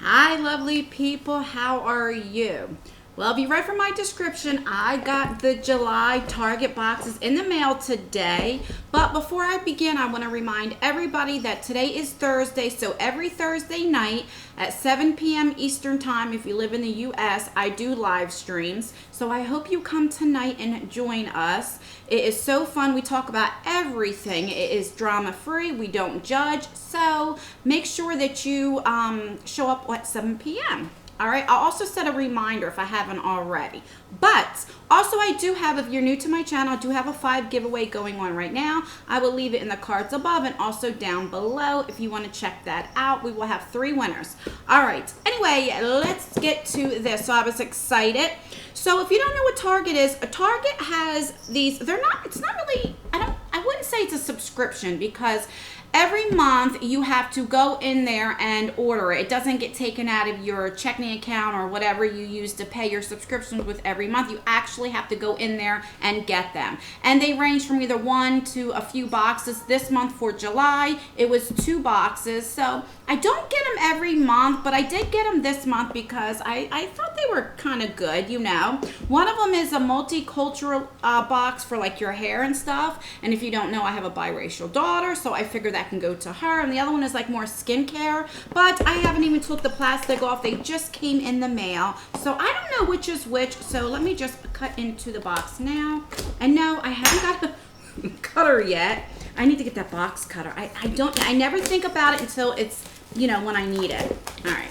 Hi, lovely people. How are you? Well, if you read from my description, I got the July Target boxes in the mail today. But before I begin, I want to remind everybody that today is Thursday. So every Thursday night at 7 p.m. Eastern Time, if you live in the U.S., I do live streams. So I hope you come tonight and join us. It is so fun. We talk about everything. It is drama free. We don't judge. So make sure that you show up at 7 p.m. All right, I'll also set a reminder if I haven't already. But also I do have, if you're new to my channel, I do have a 5 giveaway going on right now. I will leave it in the cards above and also down below if you want to check that out. We will have 3 winners. All right, anyway, let's get to this. So I was excited. So if you don't know what Target is, a Target has these, it's not really, I wouldn't say it's a subscription because every month you have to go in there and order it. It doesn't get taken out of your checking account or whatever you use to pay your subscriptions with every month. You actually have to go in there and get them. And they range from either 1 to a few boxes. This month for July, it was 2 boxes. So I don't get them every month, but I did get them this month because I thought they were kind of good, you know. One of them is a multicultural box for like your hair and stuff. And if you don't know, I have a biracial daughter, so I figured that can go to her. And the other one is like more skincare, but I haven't even took the plastic off. They just came in the mail, so I don't know which is which. So let me just cut into the box now. And no, I haven't got the cutter yet. I need to get that box cutter. I never think about it until it's, you know, when I need it. All right.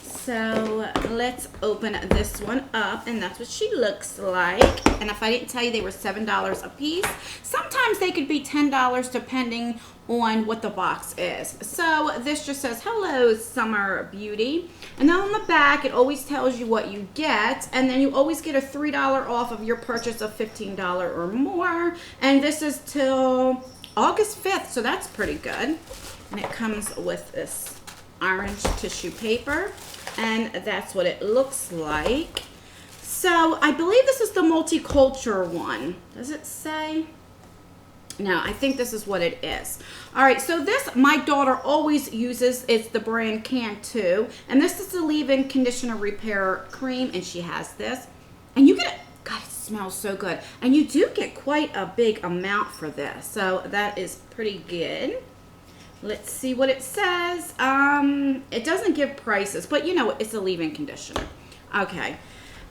So let's open this one up, and that's what she looks like. And if I didn't tell you, they were $7 a piece. Sometimes they could be $10 depending on what the box is. So this just says, hello, Summer Beauty. And then on the back, it always tells you what you get. And then you always get a $3 off of your purchase of $15 or more. And this is till August 5th, so that's pretty good. And it comes with this orange tissue paper. And that's what it looks like. So I believe this is the multicultural one. Does it say? No, I think this is what it is. All right, so this my daughter always uses. It's the brand Cantu. And this is the leave-in conditioner repair cream. And she has this. And you get it. God, it smells so good. And you do get quite a big amount for this. So that is pretty good. Let's see what it says. It doesn't give prices, but you know, it's a leave-in conditioner. Okay.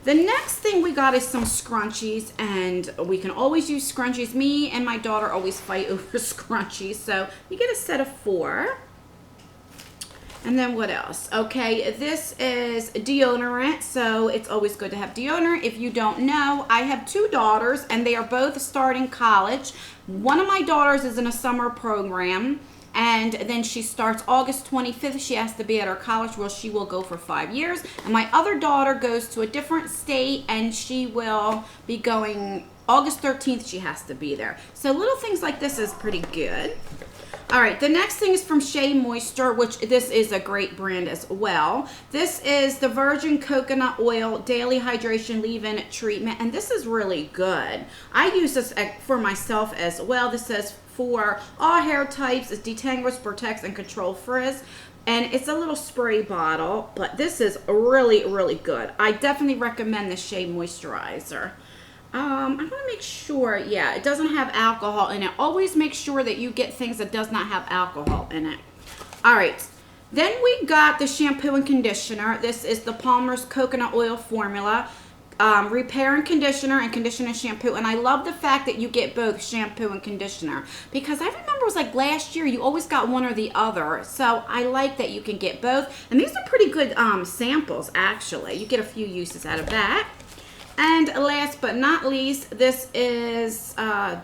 The next thing we got is some scrunchies, and we can always use scrunchies. Me and my daughter always fight over scrunchies. So you get a set of 4. And then what else? Okay, this is deodorant, so it's always good to have deodorant. If you don't know, I have 2 daughters, and they are both starting college. One of my daughters is in a summer program, and then she starts August 25th. She has to be at her college where she will go for 5 years. And my other daughter goes to a different state, and she will be going August 13th. She has to be there. So little things like this is pretty good. All right, the next thing is from Shea Moisture, which this is a great brand as well. This is the Virgin Coconut Oil Daily Hydration Leave-In Treatment, and this is really good. I use this for myself as well. This says for all hair types, it detangles, protects, and control frizz. And it's a little spray bottle, but this is really, really good. I definitely recommend the Shea Moisturizer. I want to make sure, yeah, it doesn't have alcohol in it. Always make sure that you get things that does not have alcohol in it. All right. Then we got the shampoo and conditioner. This is the Palmer's Coconut Oil Formula. Repair and conditioner and conditioner and shampoo. And I love the fact that you get both shampoo and conditioner, because I remember it was like last year you always got one or the other. So I like that you can get both. And these are pretty good samples, actually. You get a few uses out of that. And last but not least, this is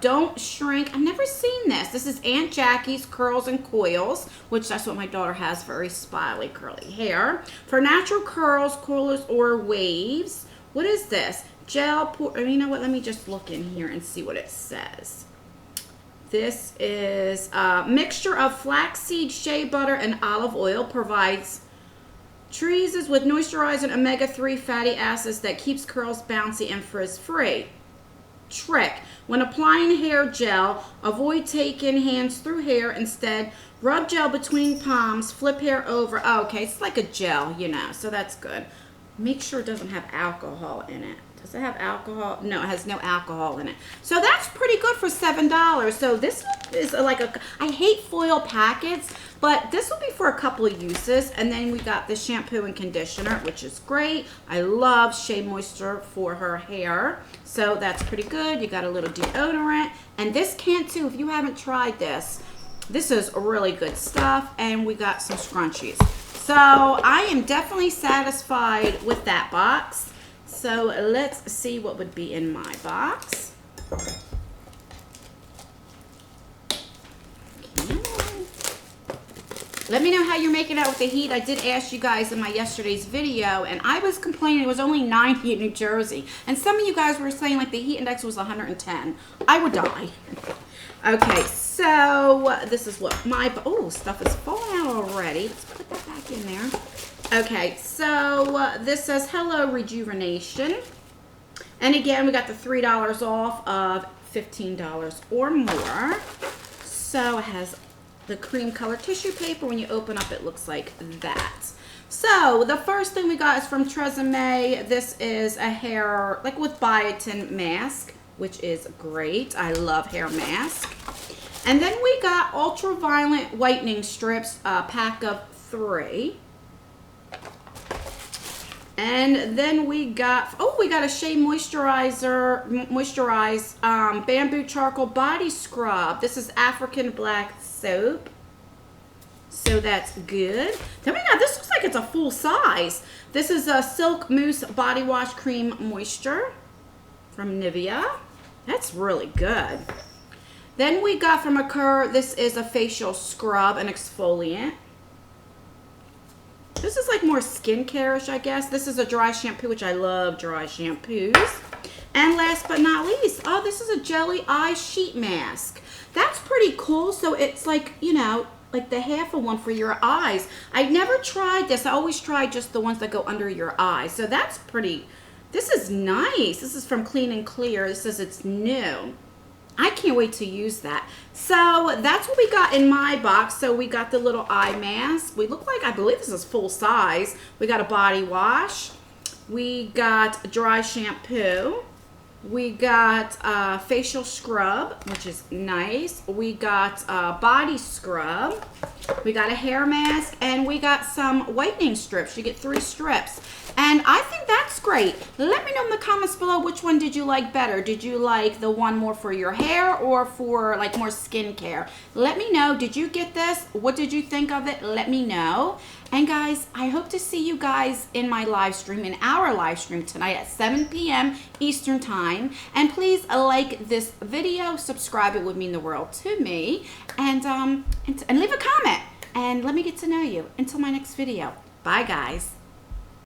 Don't Shrink. I've never seen this. This is Aunt Jackie's Curls and Coils, which that's what my daughter has, very spirally curly hair. For natural curls, coilers, or waves. What is this? Gel, you know what? Let me just look in here and see what it says. This is a mixture of flaxseed, shea butter, and olive oil. Provides trees with moisturizing omega-3 fatty acids that keeps curls bouncy and frizz-free. trick. When applying hair gel, avoid taking hands through hair. Instead, rub gel between palms, flip hair over. Oh, okay, it's like a gel, you know, so that's good. Make sure it doesn't have alcohol in it. Does it have alcohol? No, it has no alcohol in it. So that's pretty good for $7. So this is like I hate foil packets, but this will be for a couple of uses. And then we got the shampoo and conditioner, which is great. I love Shea Moisture for her hair. So that's pretty good. You got a little deodorant. And this can too, if you haven't tried this. This is really good stuff. And we got some scrunchies. So I am definitely satisfied with that box. So let's see what would be in my box. Okay. Let me know how you're making out with the heat. I did ask you guys in my yesterday's video, and I was complaining it was only 90 in New Jersey. And some of you guys were saying like the heat index was 110. I would die. Okay, so this is what my, oh, stuff is falling out already. Let's put that back in there. Okay, so this says Hello Rejuvenation. And again, we got the $3 off of $15 or more. So it has the cream color tissue paper. When you open up, it looks like that. So the first thing we got is from Tresemme. This is a hair, like with biotin mask, which is great. I love hair mask. And then we got ultraviolet whitening strips, a pack of 3. And then we got, oh, we got a Shea Moisturized Bamboo Charcoal Body Scrub. This is African Black Soap. So that's good. Then we got, this looks like it's a full size. This is a Silk Mousse Body Wash Cream Moisture from Nivea. That's really good. Then we got from Occur, this is a facial scrub and exfoliant. This is like more skincare-ish, I guess. This is a dry shampoo, which I love dry shampoos. And last but not least, oh, this is a Jelly Eye Sheet Mask. That's pretty cool. So it's like, you know, like the half of one for your eyes. I never tried this. I always tried just the ones that go under your eyes. So that's pretty, this is nice. This is from Clean and Clear. This says it's new. I can't wait to use that. So that's what we got in my box. So we got the little eye mask. We look like, I believe this is full size. We got a body wash. We got a dry shampoo. We got a facial scrub, which is nice. We got a body scrub. We got a hair mask, and we got some whitening strips. You get 3 strips. And I think that's great. Let me know in the comments below, which one did you like better? Did you like the one more for your hair or for like more skincare? Let me know. Did you get this? What did you think of it? Let me know. And guys, I hope to see you guys in my live stream, in our live stream tonight at 7 p.m. Eastern Time. And please like this video, subscribe. It would mean the world to me. And leave a comment and let me get to know you. Until my next video. Bye, guys.